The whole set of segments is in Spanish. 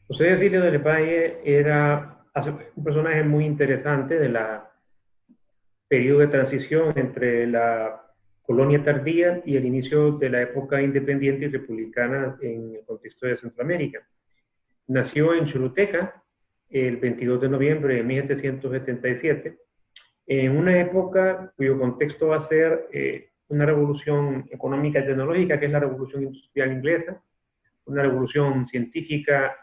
José Cecilio del Valle era un personaje muy interesante de la periodo de transición entre la colonia tardía y el inicio de la época independiente y republicana en el contexto de Centroamérica. Nació en Choluteca el 22 de noviembre de 1777, en una época cuyo contexto va a ser una revolución económica y tecnológica, que es la revolución industrial inglesa, una revolución científica,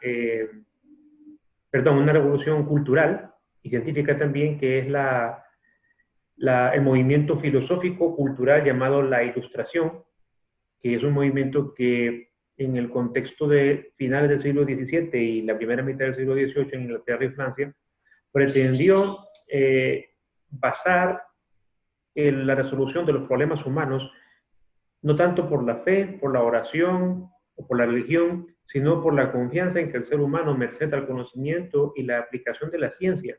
perdón, una revolución cultural y científica también, que es el movimiento filosófico cultural llamado la Ilustración, que es un movimiento que en el contexto de finales del siglo XVII y la primera mitad del siglo XVIII en Inglaterra y Francia, pretendió basar la resolución de los problemas humanos no tanto por la fe, por la oración o por la religión, sino por la confianza en que el ser humano, merced al conocimiento y la aplicación de la ciencia,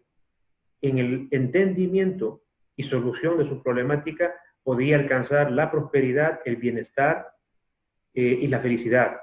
en el entendimiento y solución de su problemática, podía alcanzar la prosperidad, el bienestar y la felicidad.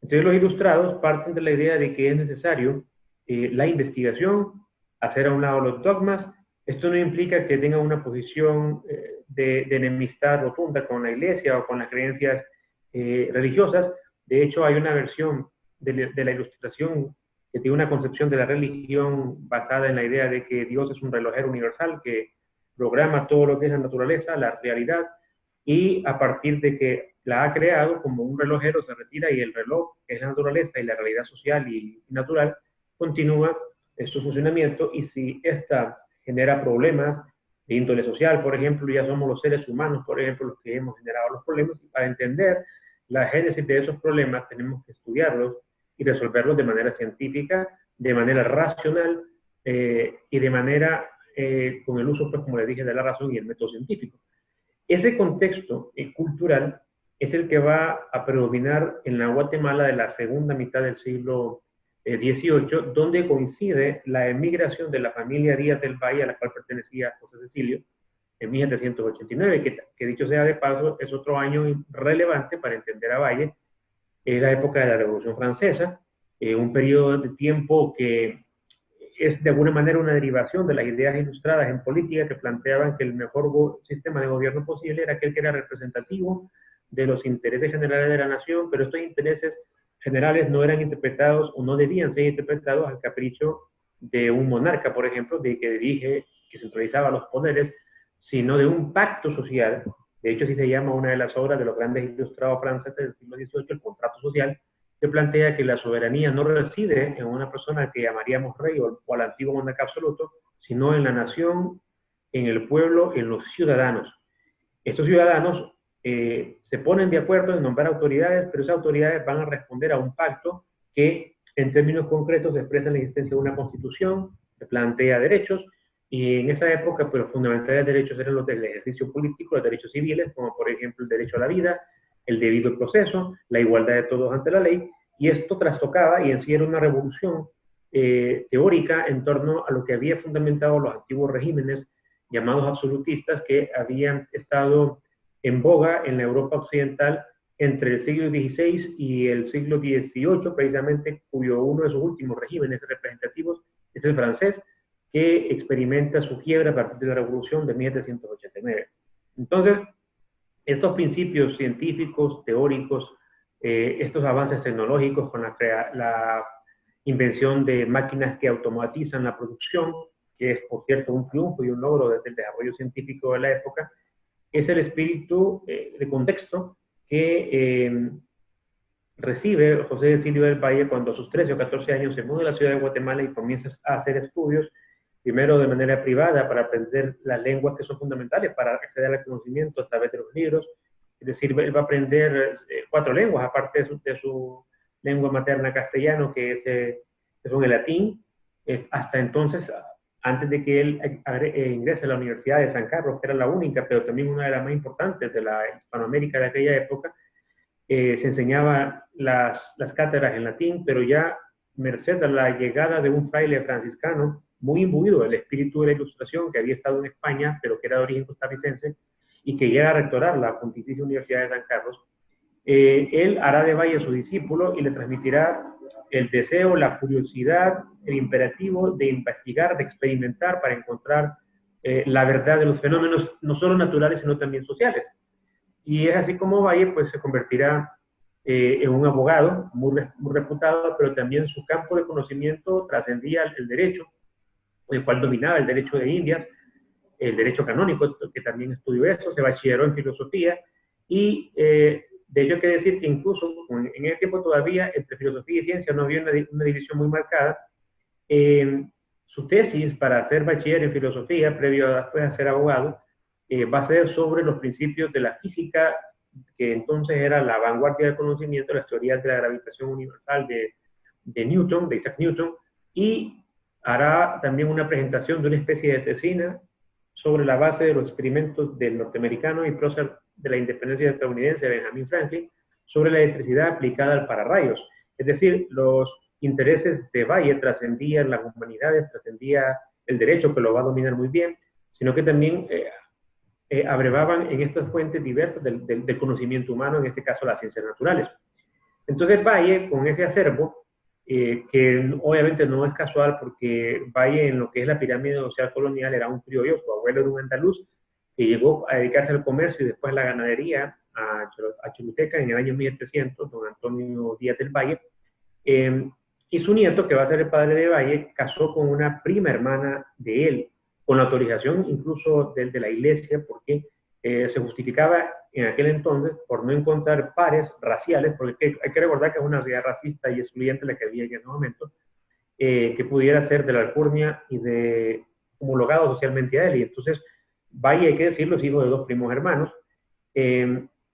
Entonces los ilustrados parten de la idea de que es necesario la investigación, hacer a un lado los dogmas. Esto no implica que tengan una posición de enemistad rotunda con la iglesia o con las creencias religiosas. De hecho, hay una versión de la ilustración que tiene una concepción de la religión basada en la idea de que Dios es un relojero universal que programa todo lo que es la naturaleza, la realidad, y a partir de que la ha creado como un relojero se retira y el reloj, que es la naturaleza y la realidad social y natural, continúa en su funcionamiento, y si esta genera problemas de índole social, por ejemplo, ya somos los seres humanos, por ejemplo, los que hemos generado los problemas, y para entender la génesis de esos problemas tenemos que estudiarlos y resolverlos de manera científica, de manera racional y de manera con el uso, pues como les dije, de la razón y el método científico. Ese contexto cultural es el que va a predominar en la Guatemala de la segunda mitad del siglo XVIII, donde coincide la emigración de la familia Díaz del Valle, a la cual pertenecía José Cecilio, en 1789, que dicho sea de paso, es otro año relevante para entender a Valle. Es la época de la Revolución Francesa, un periodo de tiempo que es de alguna manera una derivación de las ideas ilustradas en política que planteaban que el mejor sistema de gobierno posible era aquel que era representativo de los intereses generales de la nación, pero estos intereses generales no eran interpretados o no debían ser interpretados al capricho de un monarca, por ejemplo, de que dirige, que centralizaba los poderes, sino de un pacto social. De hecho, así se llama una de las obras de los grandes ilustrados franceses del siglo XVIII, el contrato social, que plantea que la soberanía no reside en una persona que llamaríamos rey o al antiguo monarca absoluto, sino en la nación, en el pueblo, en los ciudadanos. Estos ciudadanos se ponen de acuerdo en nombrar autoridades, pero esas autoridades van a responder a un pacto que en términos concretos expresa la existencia de una constitución, que plantea derechos, y en esa época pues, los fundamentales derechos eran los del ejercicio político, los derechos civiles, como por ejemplo el derecho a la vida, el debido proceso, la igualdad de todos ante la ley, y esto trastocaba y en sí era una revolución teórica en torno a lo que había fundamentado los antiguos regímenes llamados absolutistas que habían estado en boga en la Europa occidental entre el siglo XVI y el siglo XVIII, precisamente, cuyo uno de sus últimos regímenes representativos es el francés, que experimenta su quiebra a partir de la Revolución de 1789. Entonces, estos principios científicos, teóricos, estos avances tecnológicos con la invención de máquinas que automatizan la producción, que es, por cierto, un triunfo y un logro desde el desarrollo científico de la época, es el espíritu de contexto que recibe José Cecilio del Valle cuando a sus 13 o 14 años se muda a la ciudad de Guatemala y comienza a hacer estudios, primero de manera privada para aprender las lenguas que son fundamentales para acceder al conocimiento a través de los libros. Es decir, él va a aprender 4 lenguas, aparte de su lengua materna castellano, que son el latín. Hasta entonces, antes de que él ingrese a la Universidad de San Carlos, que era la única, pero también una de las más importantes de la Hispanoamérica de aquella época, se enseñaba las cátedras en latín, pero ya merced a la llegada de un fraile franciscano muy imbuido del espíritu de la Ilustración, que había estado en España, pero que era de origen costarricense, y que llega a rectorar la Pontificia Universidad de San Carlos, él hará de Valle su discípulo y le transmitirá el deseo, la curiosidad, el imperativo de investigar, de experimentar para encontrar la verdad de los fenómenos, no solo naturales, sino también sociales. Y es así como Valle pues, se convertirá en un abogado muy reputado, pero también su campo de conocimiento trascendía el derecho, el cual dominaba el derecho de Indias, el derecho canónico, que también estudió eso, se bachilleró en filosofía, y de ello hay que decir que incluso en ese tiempo todavía entre filosofía y ciencia no había una división muy marcada. Su tesis para hacer bachiller en filosofía, previo a después a ser abogado, va a ser sobre los principios de la física, que entonces era la vanguardia del conocimiento, las teorías de la gravitación universal de Newton, de Isaac Newton, y hará también una presentación de una especie de tesina sobre la base de los experimentos del norteamericano y prócer de la independencia estadounidense, Benjamin Franklin, sobre la electricidad aplicada al pararrayos. Es decir, los intereses de Valle trascendían las humanidades, trascendía el derecho, que lo va a dominar muy bien, sino que también abrevaban en estas fuentes diversas del conocimiento humano, en este caso las ciencias naturales. Entonces Valle, con ese acervo, que obviamente no es casual porque Valle en lo que es la pirámide social colonial era un criollo, su abuelo era un andaluz que llegó a dedicarse al comercio y después a la ganadería a Choluteca en el año 1700, don Antonio Díaz del Valle, y su nieto, que va a ser el padre de Valle, casó con una prima hermana de él, con la autorización incluso de la iglesia, porque se justificaba en aquel entonces por no encontrar pares raciales, porque hay que recordar que es una sociedad racista y excluyente la que había en ese momento, que pudiera ser de la alcurnia y de homologado socialmente a él. Y entonces, Valle, hay que decirlo, es hijo de dos primos hermanos,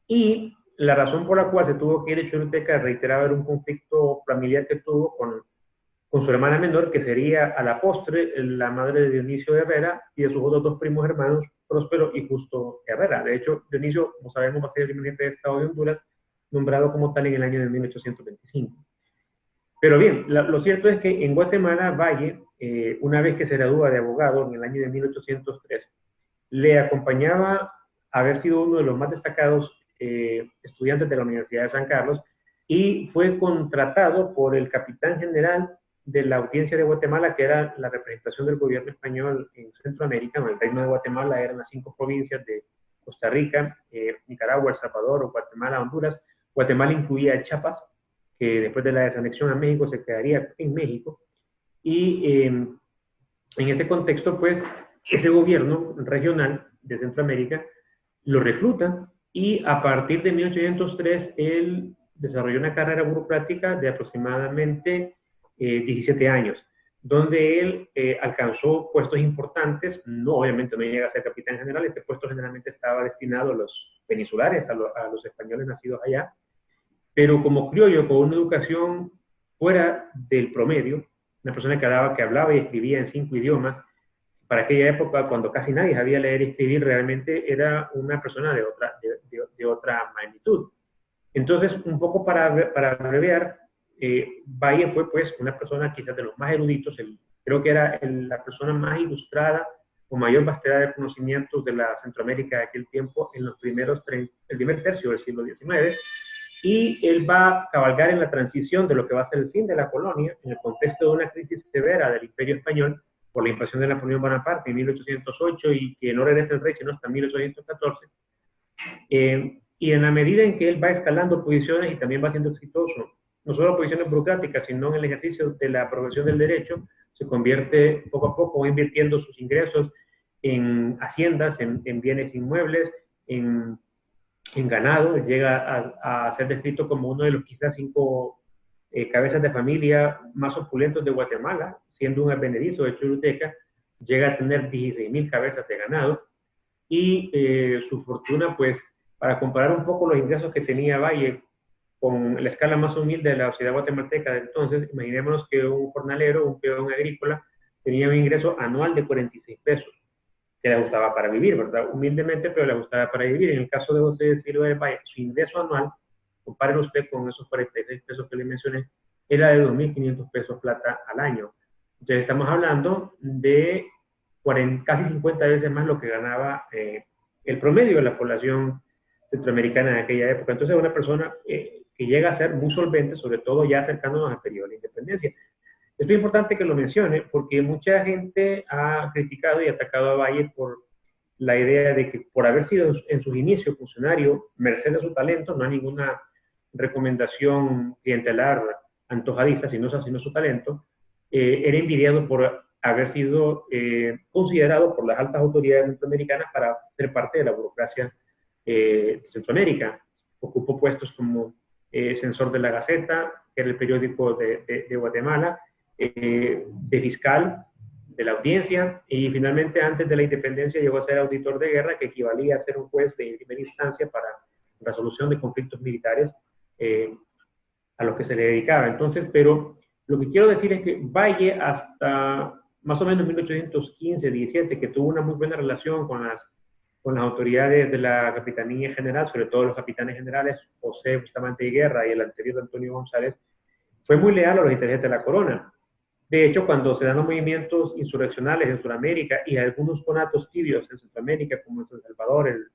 y la razón por la cual se tuvo que ir a Choluteca, reiteraba, era un conflicto familiar que tuvo con su hermana menor, que sería a la postre la madre de Dionisio de Herrera, y de sus otros dos primos hermanos, Próspero y Justo Herrera. De hecho, Dionisio, como sabemos, va a ser el primer jefe de Estado de Honduras, nombrado como tal en el año de 1825. Pero bien, lo cierto es que en Guatemala, Valle, una vez que se gradúa de abogado en el año de 1803, le acompañaba a haber sido uno de los más destacados estudiantes de la Universidad de San Carlos, y fue contratado por el capitán general de la Audiencia de Guatemala, que era la representación del gobierno español en Centroamérica. En el Reino de Guatemala eran las 5 provincias de Costa Rica, Nicaragua, El Salvador, Guatemala, Honduras. Guatemala incluía Chiapas, que después de la desanexión a México se quedaría en México. Y en ese contexto, pues, ese gobierno regional de Centroamérica lo recluta, y a partir de 1803 él desarrolló una carrera burocrática de aproximadamente 17 años, donde él alcanzó puestos importantes. No, obviamente no llega a ser capitán general, este puesto generalmente estaba destinado a los peninsulares, a los españoles nacidos allá, pero como criollo, con una educación fuera del promedio, una persona que hablaba y escribía en 5 idiomas, para aquella época, cuando casi nadie sabía leer y escribir, realmente era una persona de otra magnitud. Entonces, un poco para abreviar, Valle fue pues una persona quizás de los más eruditos, creo que era la persona más ilustrada, con mayor vastedad de conocimientos de la Centroamérica de aquel tiempo, en el primer tercio del siglo XIX, y él va a cabalgar en la transición de lo que va a ser el fin de la colonia, en el contexto de una crisis severa del Imperio Español, por la invasión de Napoleón Bonaparte en 1808, y que no regresa el rey sino hasta 1814. Y en la medida en que él va escalando posiciones y también va siendo exitoso, no solo posiciones burocráticas, sino en el ejercicio de la profesión del derecho, se convierte poco a poco invirtiendo sus ingresos en haciendas, en bienes inmuebles, en ganado. Llega a ser descrito como uno de los quizás 5 cabezas de familia más opulentos de Guatemala, siendo un advenedizo de Choluteca. Llega a tener 16,000 cabezas de ganado, y su fortuna, pues, para comparar un poco los ingresos que tenía Valle con la escala más humilde de la sociedad guatemalteca de entonces, imaginémonos que un jornalero, un peón agrícola, tenía un ingreso anual de 46 pesos, que le gustaba para vivir, ¿verdad? Humildemente, pero le gustaba para vivir. En el caso de José Silva del Valle, su ingreso anual, comparen usted con esos 46 pesos que le mencioné, era de 2.500 pesos plata al año. Entonces estamos hablando de casi 50 veces más lo que ganaba el promedio de la población centroamericana de aquella época. Entonces una persona que llega a ser muy solvente, sobre todo ya acercándonos al periodo de la independencia. Es muy importante que lo mencione porque mucha gente ha criticado y atacado a Valle por la idea de que por haber sido en sus inicios funcionario, merced a su talento, no hay ninguna recomendación clientelar antojadiza, sino su talento, era envidiado por haber sido considerado por las altas autoridades centroamericanas para ser parte de la burocracia de Centroamérica. Ocupó puestos como censor de la Gaceta, que era el periódico de Guatemala, de fiscal de la audiencia, y finalmente antes de la independencia llegó a ser auditor de guerra, que equivalía a ser un juez de primera instancia para resolución de conflictos militares a los que se le dedicaba. Entonces, pero lo que quiero decir es que Valle hasta más o menos 1815-17, que tuvo una muy buena relación con las autoridades de la Capitanía General, sobre todo los capitanes generales José Bustamante y Guerra y el anterior Antonio González, fue muy leal a los intereses de la corona. De hecho, cuando se dan los movimientos insurreccionales en Sudamérica y algunos conatos tibios en Centroamérica, como en San Salvador el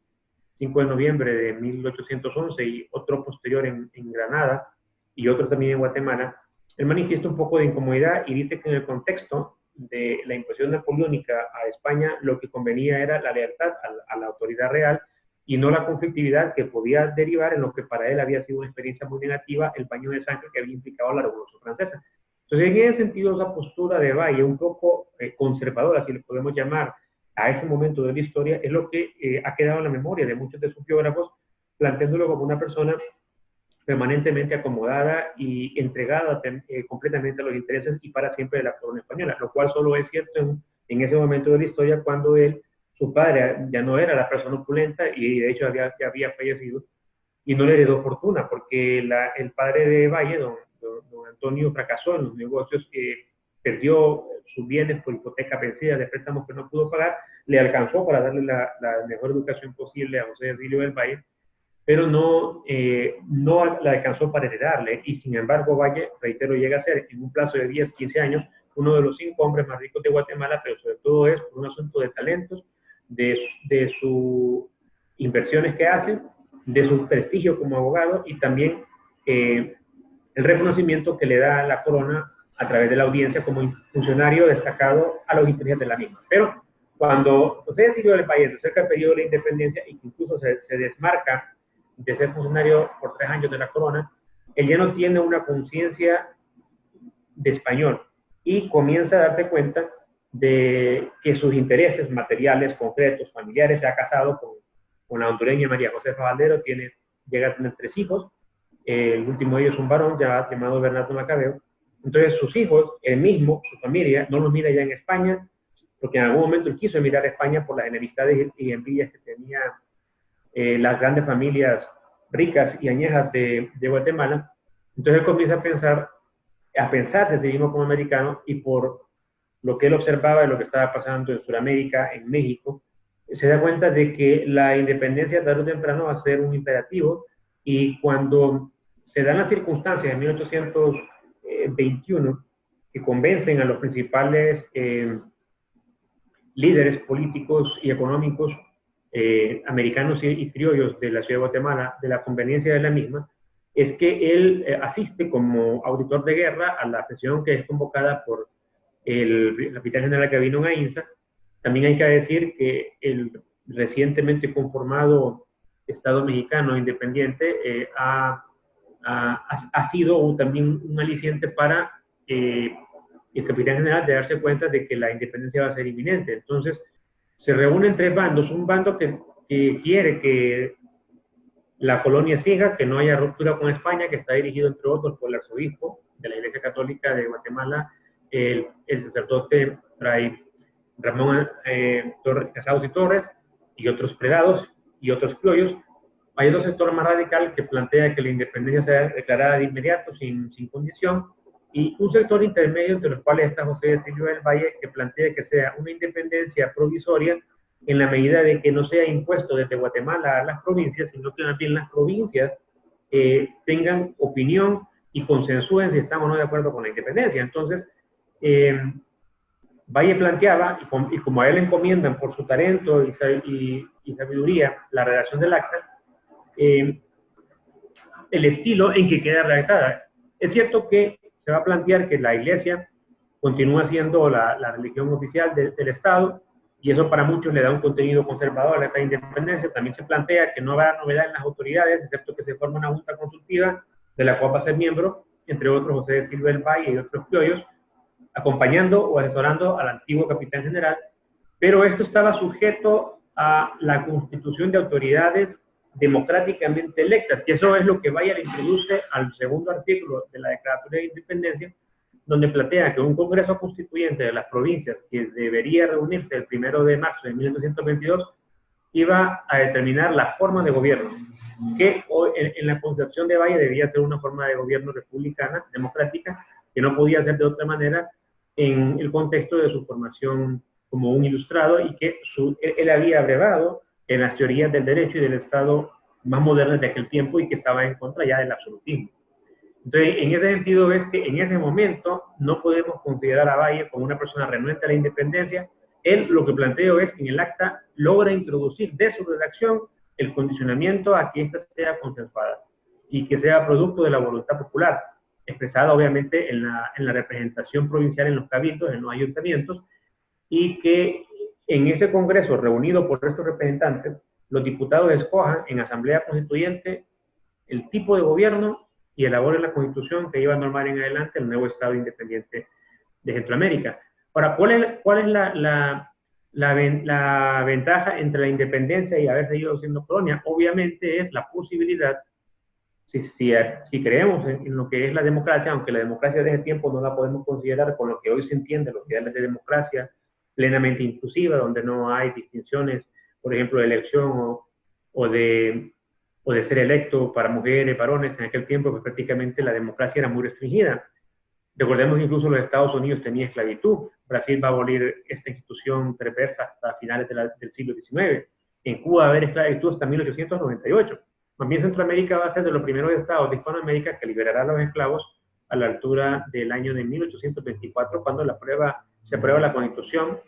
5 de noviembre de 1811 y otro posterior en Granada y otro también en Guatemala, él manifiesta un poco de incomodidad y dice que en el contexto de la invasión napoleónica a España lo que convenía era la lealtad a la autoridad real y no la conflictividad que podía derivar en lo que para él había sido una experiencia muy negativa, el baño de sangre que había implicado la Revolución Francesa. Entonces, en ese sentido, esa postura de Valle, un poco conservadora, si le podemos llamar, a ese momento de la historia, es lo que ha quedado en la memoria de muchos de sus biógrafos, planteándolo como una persona permanentemente acomodada y entregada completamente a los intereses y para siempre de la corona española, lo cual solo es cierto en ese momento de la historia cuando su padre ya no era la persona opulenta y de hecho ya había fallecido y no le heredó fortuna, porque el padre de Valle, don Antonio, fracasó en los negocios, perdió sus bienes por hipoteca vencida de préstamos que no pudo pagar, le alcanzó para darle la mejor educación posible a José Edilio del Valle, pero no la alcanzó para heredarle, y sin embargo Valle, reitero, llega a ser en un plazo de 10, 15 años uno de los 5 hombres más ricos de Guatemala, pero sobre todo es por un asunto de talentos, de sus inversiones que hace, de su prestigio como abogado y también el reconocimiento que le da la corona a través de la audiencia como funcionario destacado a los intereses de la misma. Pero cuando José Edilio del Valle se acerca al periodo de la independencia y que incluso se desmarca de ser funcionario por 3 años de la corona, él ya no tiene una conciencia de español y comienza a darse cuenta de que sus intereses materiales, concretos, familiares, se ha casado con la hondureña María Josefa Valdero, llega a tener 3 hijos, el último de ellos es un varón llamado Bernardo Macabeo. Entonces sus hijos, él mismo, su familia, no los mira ya en España, porque en algún momento él quiso mirar a España por las enemistades y envidias que tenía las grandes familias ricas y añejas de Guatemala. Entonces él comienza a pensar desde mismo como americano, y por lo que él observaba de lo que estaba pasando en Sudamérica, en México, se da cuenta de que la independencia tarde o temprano va a ser un imperativo, y cuando se dan las circunstancias en 1821 que convencen a los principales líderes políticos y económicos americanos y criollos de la ciudad de Guatemala de la conveniencia de la misma, es que él asiste como auditor de guerra a la sesión que es convocada por el capitán general Gavino Gainza. También hay que decir que el recientemente conformado Estado mexicano independiente ha sido también un aliciente para el capitán general de darse cuenta de que la independencia va a ser inminente. Entonces se reúnen 3 bandos, un bando que quiere que la colonia siga, que no haya ruptura con España, que está dirigido entre otros por el arzobispo de la Iglesia Católica de Guatemala, el sacerdote Fray Ramón Casados y Torres, y otros predados y otros criollos. Hay otro sector más radical que plantea que la independencia sea declarada de inmediato, sin condición, y un sector intermedio entre los cuales está José Edilio del Valle, que plantea que sea una independencia provisoria en la medida de que no sea impuesto desde Guatemala a las provincias, sino que también las provincias tengan opinión y consensúen si estamos o no de acuerdo con la independencia. Entonces, Valle planteaba, y como a él le encomiendan por su talento y sabiduría la redacción del acta, él el estilo en que queda redactada. Es cierto que se va a plantear que la Iglesia continúa siendo la religión oficial del Estado, y eso para muchos le da un contenido conservador a esta independencia. También se plantea que no habrá novedad en las autoridades, excepto que se forme una junta consultiva de la cual va a ser miembro, entre otros, José de Silva del Valle y otros criollos, acompañando o asesorando al antiguo capitán general, pero esto estaba sujeto a la constitución de autoridades democráticamente electas, que eso es lo que Valle le introduce al segundo artículo de la Declaratoria de Independencia, donde plantea que un Congreso Constituyente de las provincias, que debería reunirse el 1 de marzo de 1922, iba a determinar la forma de gobierno, que en la concepción de Valle debía ser una forma de gobierno republicana, democrática, que no podía ser de otra manera en el contexto de su formación como un ilustrado, y que él había abrevado en las teorías del derecho y del Estado más modernas de aquel tiempo, y que estaba en contra ya del absolutismo. Entonces, en ese sentido, ves que en ese momento no podemos considerar a Valle como una persona renuente a la independencia. Él, lo que planteo es que en el acta logra introducir de su redacción el condicionamiento a que ésta sea consensuada y que sea producto de la voluntad popular, expresada obviamente en la representación provincial, en los cabildos, en los ayuntamientos, y que en ese Congreso reunido por estos representantes, los diputados escojan en Asamblea Constituyente el tipo de gobierno y elaboren la Constitución que iba a normar en adelante el nuevo Estado independiente de Centroamérica. Ahora, ¿cuál es la ventaja entre la independencia y haber seguido siendo colonia? Obviamente es la posibilidad, si creemos en lo que es la democracia, aunque la democracia de ese tiempo no la podemos considerar con lo que hoy se entiende, los ideales de democracia plenamente inclusiva, donde no hay distinciones, por ejemplo, de elección o de ser electo para mujeres, varones. En aquel tiempo, pues, prácticamente la democracia era muy restringida. Recordemos que incluso los Estados Unidos tenían esclavitud. Brasil va a abolir esta institución perversa hasta finales del siglo XIX. En Cuba va a haber esclavitud hasta 1898. También Centroamérica va a ser de los primeros estados de Hispanoamérica que liberará a los esclavos a la altura del año de 1824, cuando se aprueba la Constitución,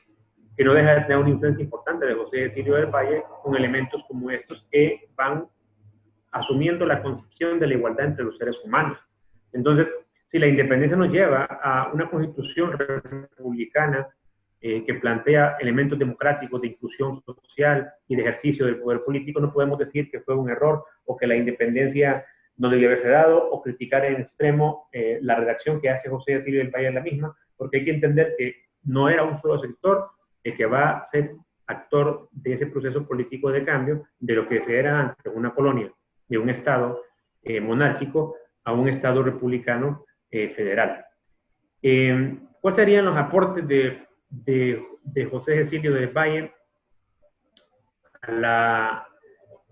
que no deja de tener una influencia importante de José de Silva del Valle, con elementos como estos que van asumiendo la concepción de la igualdad entre los seres humanos. Entonces, si la independencia nos lleva a una constitución republicana que plantea elementos democráticos de inclusión social y de ejercicio del poder político, no podemos decir que fue un error o que la independencia no debió haberse dado, o criticar en extremo la redacción que hace José de Silva del Valle en la misma, porque hay que entender que no era un solo sector el que va a ser actor de ese proceso político de cambio de lo que se era antes una colonia, de un Estado monárquico a un Estado republicano federal. ¿Cuáles serían los aportes de José Cecilio del Valle a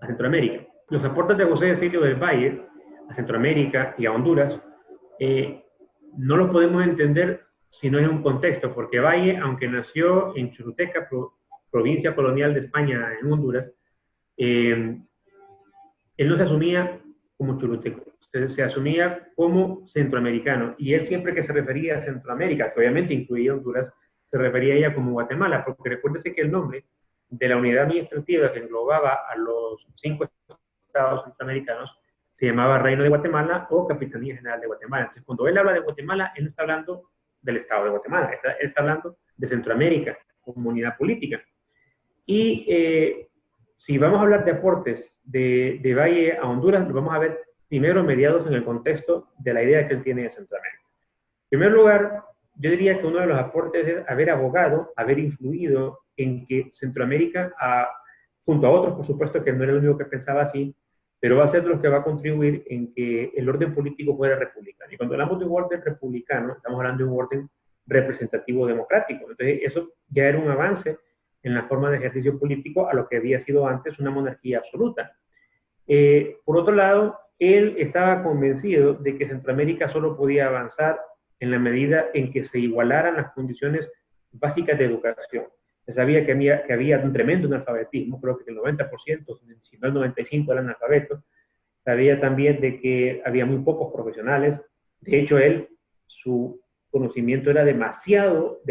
Centroamérica? Los aportes de José Cecilio del Valle a Centroamérica y a Honduras no los podemos entender si no es un contexto, porque Valle, aunque nació en Choluteca, provincia colonial de España en Honduras, él no se asumía como choluteco, se asumía como centroamericano, y él siempre que se refería a Centroamérica, que obviamente incluía Honduras, se refería a ella como Guatemala, porque recuérdese que el nombre de la unidad administrativa que englobaba a los 5 estados centroamericanos se llamaba Reino de Guatemala o Capitanía General de Guatemala. Entonces, cuando él habla de Guatemala, él no está hablando del Estado de Guatemala, él está hablando de Centroamérica como unidad política. Y si vamos a hablar de aportes de Valle a Honduras, lo vamos a ver primero mediados en el contexto de la idea que él tiene de Centroamérica. En primer lugar, yo diría que uno de los aportes es haber abogado, haber influido en que Centroamérica, junto a otros, por supuesto que no era el único que pensaba así, pero va a ser de los que va a contribuir en que el orden político fuera republicano. Y cuando hablamos de un orden republicano, estamos hablando de un orden representativo democrático. Entonces, eso ya era un avance en la forma de ejercicio político a lo que había sido antes una monarquía absoluta. Por otro lado, él estaba convencido de que Centroamérica solo podía avanzar en la medida en que se igualaran las condiciones básicas de educación. Se sabía que había un tremendo analfabetismo, creo que el 90%, si no el 95% eran analfabetos. Sabía también de que había muy pocos profesionales. De hecho, su conocimiento era demasiado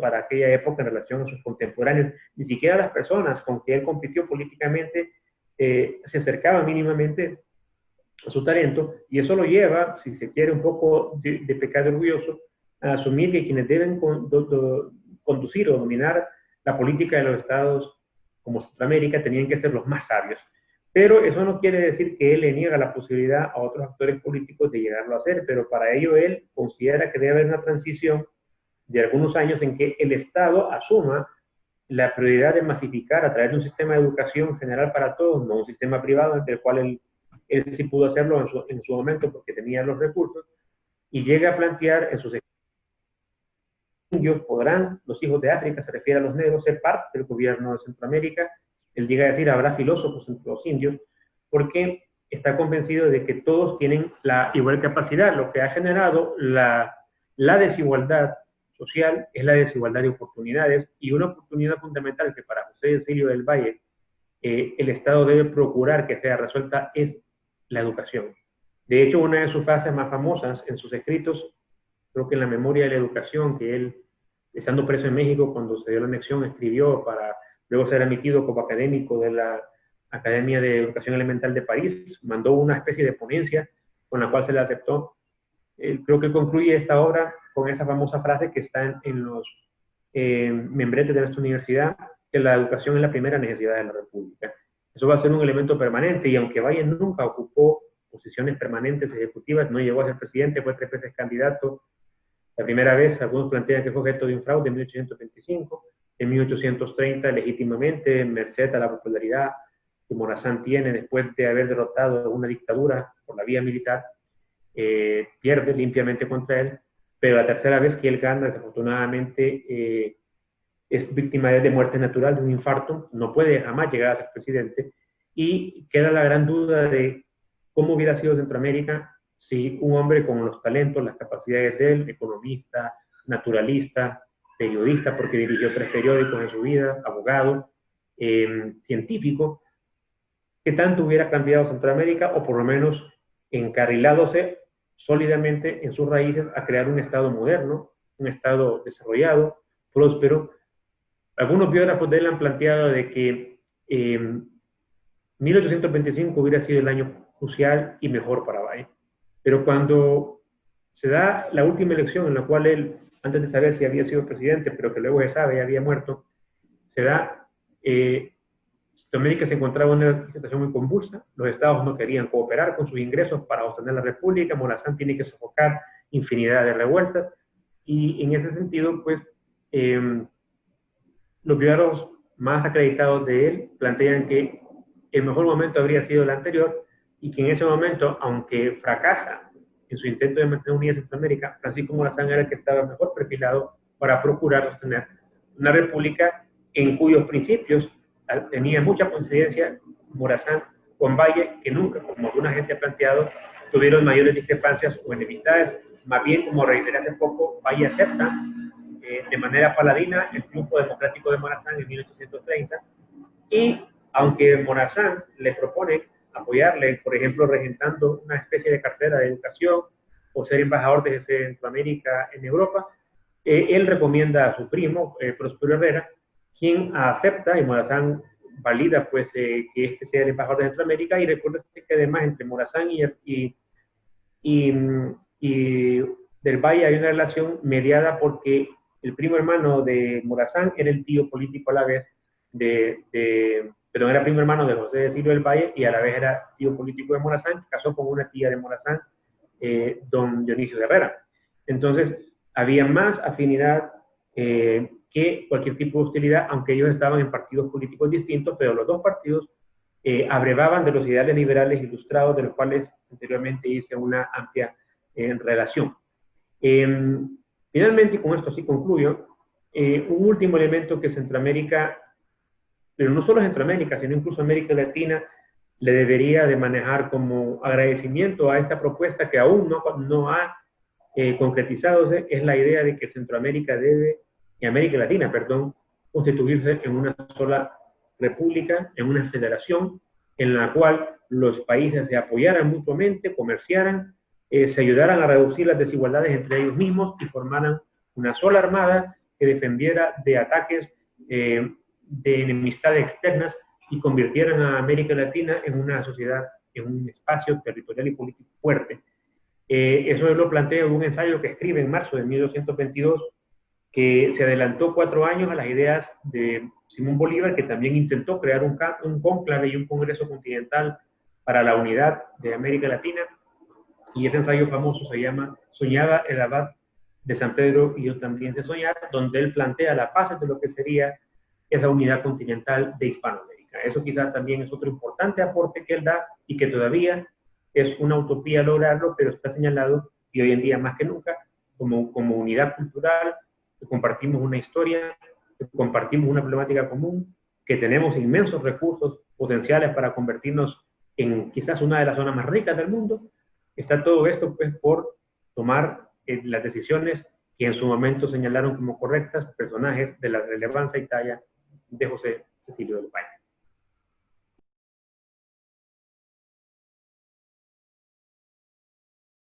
para aquella época en relación a sus contemporáneos. Ni siquiera las personas con que él compitió políticamente se acercaban mínimamente su talento, y eso lo lleva, si se quiere, un poco de pecado orgulloso, a asumir que quienes deben conducir o dominar la política de los estados como Centroamérica tenían que ser los más sabios. Pero eso no quiere decir que él le niega la posibilidad a otros actores políticos de llegarlo a hacer, pero para ello él considera que debe haber una transición de algunos años en que el Estado asuma la prioridad de masificar a través de un sistema de educación general para todos, no un sistema privado, del cual él sí pudo hacerlo en su momento porque tenía los recursos, y llega a plantear en sus indios podrán, los hijos de África, se refiere a los negros, ser parte del gobierno de Centroamérica. Él llega a decir, habrá filósofos entre los indios, porque está convencido de que todos tienen la igual capacidad. Lo que ha generado la desigualdad social es la desigualdad de oportunidades, y una oportunidad fundamental que para José Cecilio del Valle el Estado debe procurar que sea resuelta es la educación. De hecho, una de sus frases más famosas en sus escritos, creo que en la memoria de la educación, que él, estando preso en México cuando se dio la anexión, escribió para luego ser admitido como académico de la Academia de Educación Elemental de París, mandó una especie de ponencia con la cual se le aceptó. Creo que concluye esta obra con esa famosa frase que está en los membretes de nuestra universidad, que la educación es la primera necesidad de la República. Eso va a ser un elemento permanente, y aunque Valle nunca ocupó posiciones permanentes ejecutivas, no llegó a ser presidente, fue 3 veces candidato. La primera vez, algunos plantean que fue objeto de un fraude en 1825, en 1830, legítimamente, merced a la popularidad que Morazán tiene después de haber derrotado una dictadura por la vía militar, pierde limpiamente contra él, pero la tercera vez que él gana, desafortunadamente, es víctima de muerte natural, de un infarto, no puede jamás llegar a ser presidente, y queda la gran duda de cómo hubiera sido Centroamérica si un hombre con los talentos, las capacidades de él, economista, naturalista, periodista, porque dirigió 3 periódicos en su vida, abogado, científico, que tanto hubiera cambiado Centroamérica, o por lo menos encarrilándose sólidamente en sus raíces a crear un Estado moderno, un Estado desarrollado, próspero. Algunos biógrafos de él han planteado de que 1825 hubiera sido el año crucial y mejor para Valle. Pero cuando se da la última elección en la cual él, antes de saber si había sido presidente, pero que luego se sabe, ya había muerto, se da, Centroamérica se encontraba en una situación muy convulsa, los estados no querían cooperar con sus ingresos para sostener la república, Morazán tiene que sofocar infinidad de revueltas, y en ese sentido, pues, los biógrafos más acreditados de él plantean que el mejor momento habría sido el anterior, y que en ese momento, aunque fracasa en su intento de mantener unida Centroamérica, Francisco Morazán era el que estaba mejor perfilado para procurar sostener una república en cuyos principios tenía mucha coincidencia Morazán con Valle, que nunca, como alguna gente ha planteado, tuvieron mayores discrepancias o enemistades. Más bien, como reiteré hace poco, Valle acepta de manera paladina el triunfo democrático de Morazán en 1830, y aunque Morazán le propone apoyarle, por ejemplo, regentando una especie de cartera de educación o ser embajador de Centroamérica en Europa, él recomienda a su primo, Próspero Herrera, quien acepta, y Morazán valida pues que este sea el embajador de Centroamérica, y recuerda que además entre Morazán y del Valle hay una relación mediada porque el primo hermano de Morazán era el tío político a la vez perdón, era primo hermano de José Cecilio del Valle, y a la vez era tío político de Morazán, casó con una tía de Morazán, don Dionisio de Herrera. Entonces, había más afinidad que cualquier tipo de hostilidad, aunque ellos estaban en partidos políticos distintos, pero los dos partidos abrevaban de los ideales liberales ilustrados, de los cuales anteriormente hice una amplia relación. Finalmente, y con esto sí concluyo, un último elemento que Centroamérica, pero no solo Centroamérica, sino incluso América Latina, le debería de manejar como agradecimiento a esta propuesta que aún no ha concretizado, es la idea de que Centroamérica debe, y América Latina, perdón, constituirse en una sola república, en una federación, en la cual los países se apoyaran mutuamente, comerciaran, se ayudaran a reducir las desigualdades entre ellos mismos y formaran una sola armada que defendiera de ataques de enemistades externas y convirtieran a América Latina en una sociedad en un espacio territorial y político fuerte. Eso lo plantea en un ensayo que escribe en marzo de 1222, que se adelantó 4 años a las ideas de Simón Bolívar, que también intentó crear un cónclave y un congreso continental para la unidad de América Latina, y ese ensayo famoso se llama Soñaba el abad de San Pedro y yo también sé soñar, donde él plantea la base de lo que sería esa unidad continental de Hispanoamérica. Eso quizás también es otro importante aporte que él da y que todavía es una utopía lograrlo, pero está señalado, y hoy en día más que nunca, como unidad cultural, que compartimos una historia, que compartimos una problemática común, que tenemos inmensos recursos potenciales para convertirnos en quizás una de las zonas más ricas del mundo. Está todo esto pues por tomar las decisiones que en su momento señalaron como correctas personajes de la relevancia y talla de José Cecilio del Valle.